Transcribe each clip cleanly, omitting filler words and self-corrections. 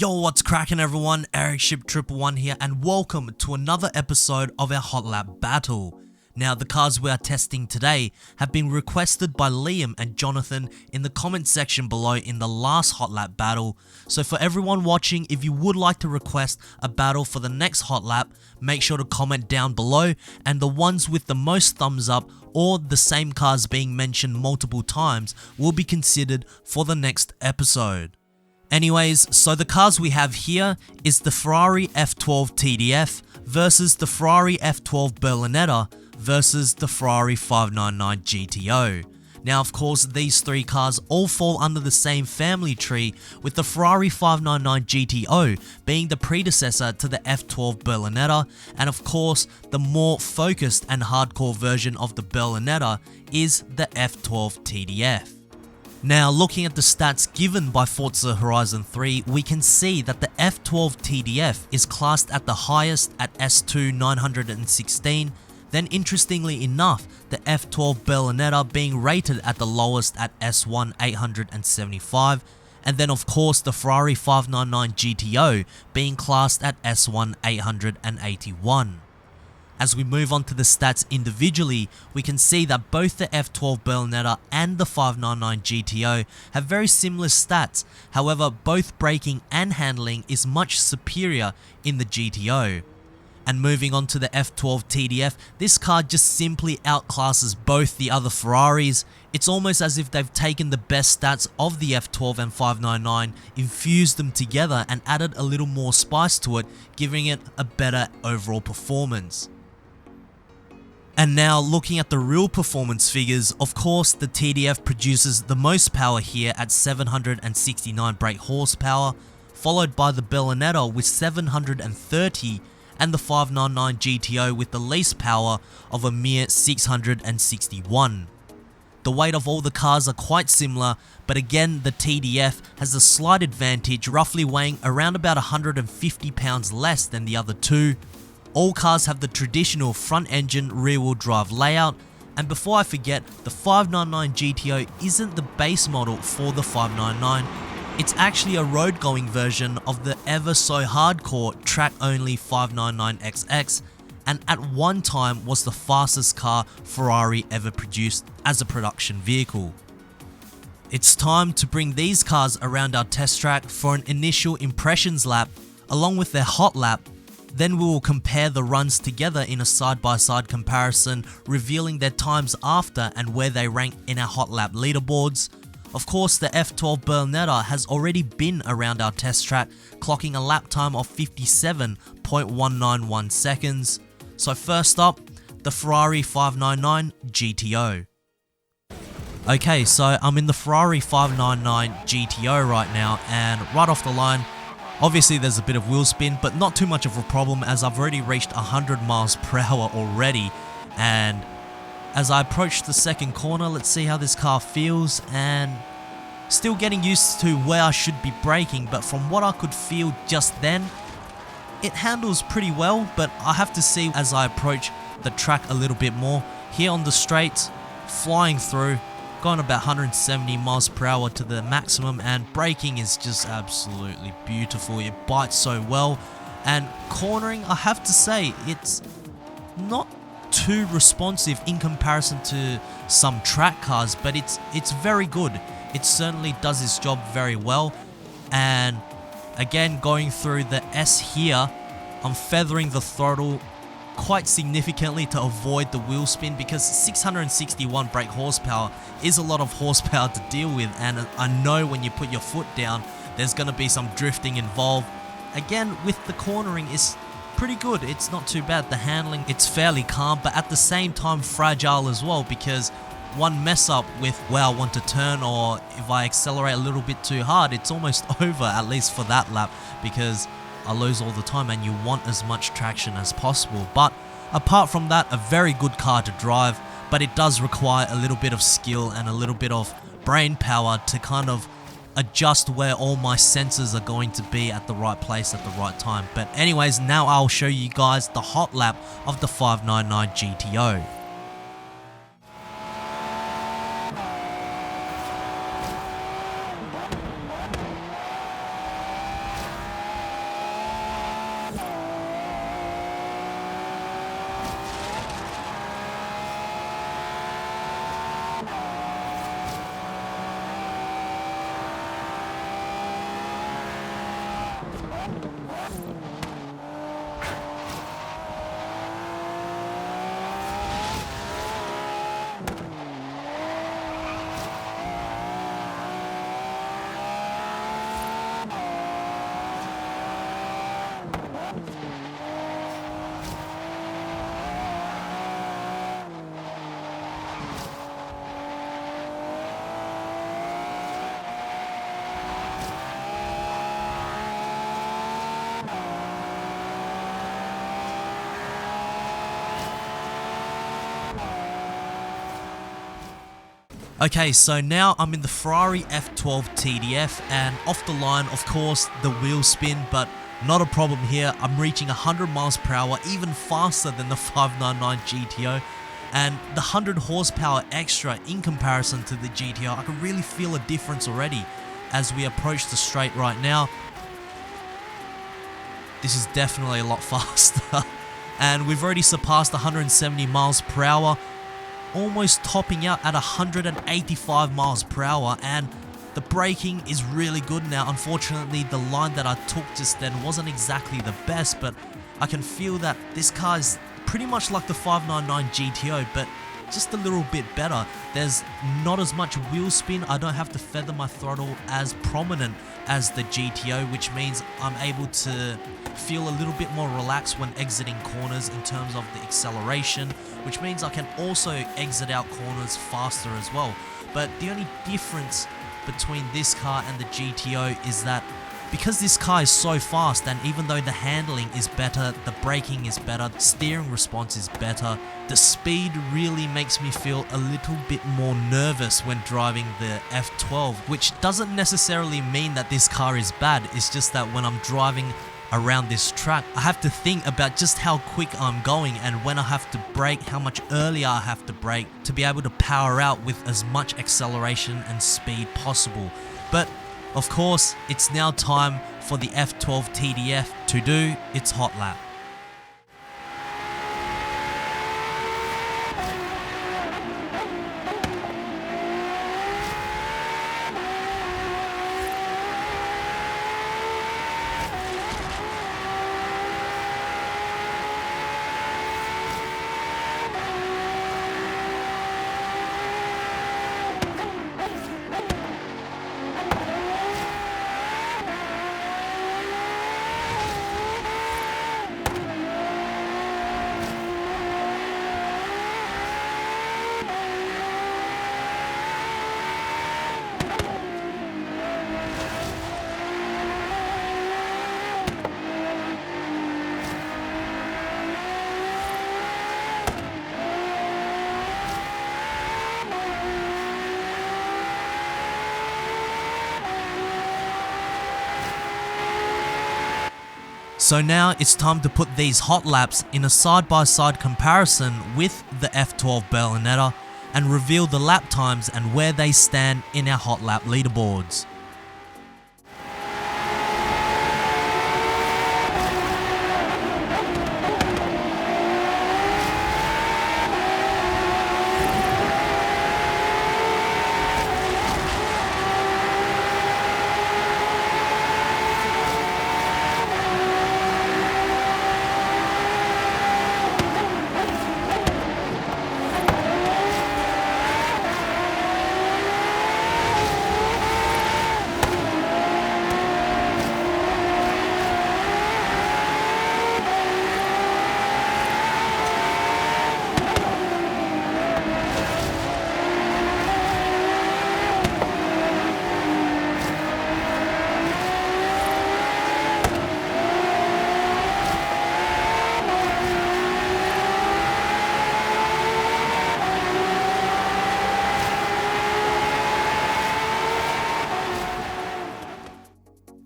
Yo, what's cracking everyone? Ericship 111 here, and welcome to another episode of our Hot Lap Battle. Now, the cars we are testing today have been requested by Liam and Jonathan in the comment section below in the last Hot Lap Battle. So for everyone watching, if you would like to request a battle for the next Hot Lap, make sure to comment down below, and the ones with the most thumbs up or the same cars being mentioned multiple times will be considered for the next episode. Anyways, so the cars we have here is the Ferrari F12 tdf versus the Ferrari F12 Berlinetta versus the Ferrari 599 GTO. Now of course these three cars all fall under the same family tree, with the Ferrari 599 GTO being the predecessor to the F12 Berlinetta, and of course the more focused and hardcore version of the Berlinetta is the F12 tdf. Now, looking at the stats given by Forza Horizon 3, we can see that the F12 tdf is classed at the highest at S2 916, then interestingly enough, the F12 Berlinetta being rated at the lowest at S1 875, and then of course the Ferrari 599 GTO being classed at S1 881. As we move on to the stats individually, we can see that both the F12 Berlinetta and the 599 GTO have very similar stats. However, both braking and handling is much superior in the GTO. And moving on to the F12 tdf, this car just simply outclasses both the other Ferraris. It's almost as if they've taken the best stats of the F12 and 599, infused them together and added a little more spice to it, giving it a better overall performance. And now looking at the real performance figures, of course the tdf produces the most power here at 769 brake horsepower, followed by the Berlinetta with 730 and the 599 GTO with the least power of a mere 661. The weight of all the cars are quite similar, but again the tdf has a slight advantage, roughly weighing around about 150 pounds less than the other two. All cars have the traditional front engine rear wheel drive layout, and before I forget, the 599 GTO isn't the base model for the 599, it's actually a road going version of the ever so hardcore track only 599XX, and at one time was the fastest car Ferrari ever produced as a production vehicle. It's time to bring these cars around our test track for an initial impressions lap along with their hot lap. Then we will compare the runs together in a side-by-side comparison, revealing their times after and where they rank in our hot lap leaderboards. Of course, the F12 Berlinetta has already been around our test track, clocking a lap time of 57.191 seconds. So first up, the Ferrari 599 GTO. Okay, so I'm in the Ferrari 599 GTO right now, and right off the line, obviously there's a bit of wheel spin, but not too much of a problem as I've already reached 100 miles per hour already. And as I approach the second corner, let's see how this car feels, and still getting used to where I should be braking, but from what I could feel just then, it handles pretty well, but I have to see as I approach the track a little bit more. Here on the straights, flying through, going about 170 miles per hour to the maximum, and braking is just absolutely beautiful. It bites so well, and cornering, I have to say, it's not too responsive in comparison to some track cars, but it's very good. It certainly does its job very well. And again, going through the S here, I'm feathering the throttle quite significantly to avoid the wheel spin, because 661 brake horsepower is a lot of horsepower to deal with, and I know when you put your foot down there's going to be some drifting involved. Again, with the cornering, it's pretty good. It's not too bad. The handling, it's fairly calm, but at the same time fragile as well, because one mess up with where I want to turn, or if I accelerate a little bit too hard, it's almost over, at least for that lap, because I lose all the time and you want as much traction as possible. But apart from that, a very good car to drive, but it does require a little bit of skill and a little bit of brain power to kind of adjust where all my sensors are going to be at the right place at the right time. But anyways, now I'll show you guys the hot lap of the 599 GTO. Okay, so now I'm in the Ferrari F12 tdf, and off the line, of course, the wheel spin, but not a problem here. I'm reaching 100 miles per hour, even faster than the 599 GTO, and the 100 horsepower extra in comparison to the GTO, I can really feel a difference already as we approach the straight right now. This is definitely a lot faster, and we've already surpassed 170 miles per hour, almost topping out at 185 miles per hour, and the braking is really good now. Unfortunately, the line that I took just then wasn't exactly the best, but I can feel that this car is pretty much like the 599 GTO, but just a little bit better. There's not as much wheel spin. I don't have to feather my throttle as prominent as the GTO, which means I'm able to feel a little bit more relaxed when exiting corners in terms of the acceleration, which means I can also exit out corners faster as well. But the only difference between this car and the GTO is that because this car is so fast, and even though the handling is better, the braking is better, steering response is better, the speed really makes me feel a little bit more nervous when driving the F12, which doesn't necessarily mean that this car is bad. It's just that when I'm driving around this track, I have to think about just how quick I'm going, and when I have to brake, how much earlier I have to brake to be able to power out with as much acceleration and speed possible. But of course, it's now time for the F12 tdf to do its hot lap. So now it's time to put these hot laps in a side-by-side comparison with the F12 Berlinetta and reveal the lap times and where they stand in our hot lap leaderboards.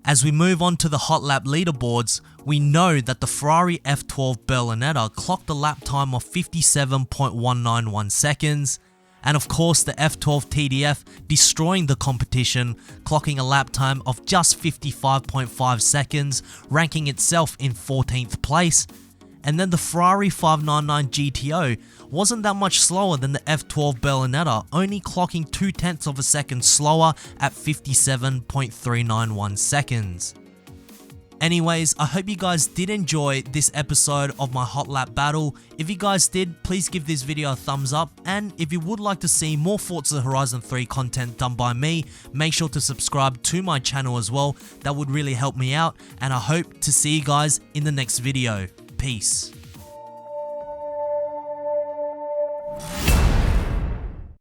As we move on to the hot lap leaderboards, we know that the Ferrari F12 Berlinetta clocked a lap time of 57.191 seconds, and of course the F12 tdf destroying the competition, clocking a lap time of just 55.5 seconds, ranking itself in 14th place. And then the Ferrari 599 GTO wasn't that much slower than the F12 Berlinetta, only clocking 0.2 of a second slower at 57.391 seconds. Anyways, I hope you guys did enjoy this episode of my hot lap battle. If you guys did, please give this video a thumbs up, and if you would like to see more Forza Horizon 3 content done by me, make sure to subscribe to my channel as well. That would really help me out, and I hope to see you guys in the next video. Peace.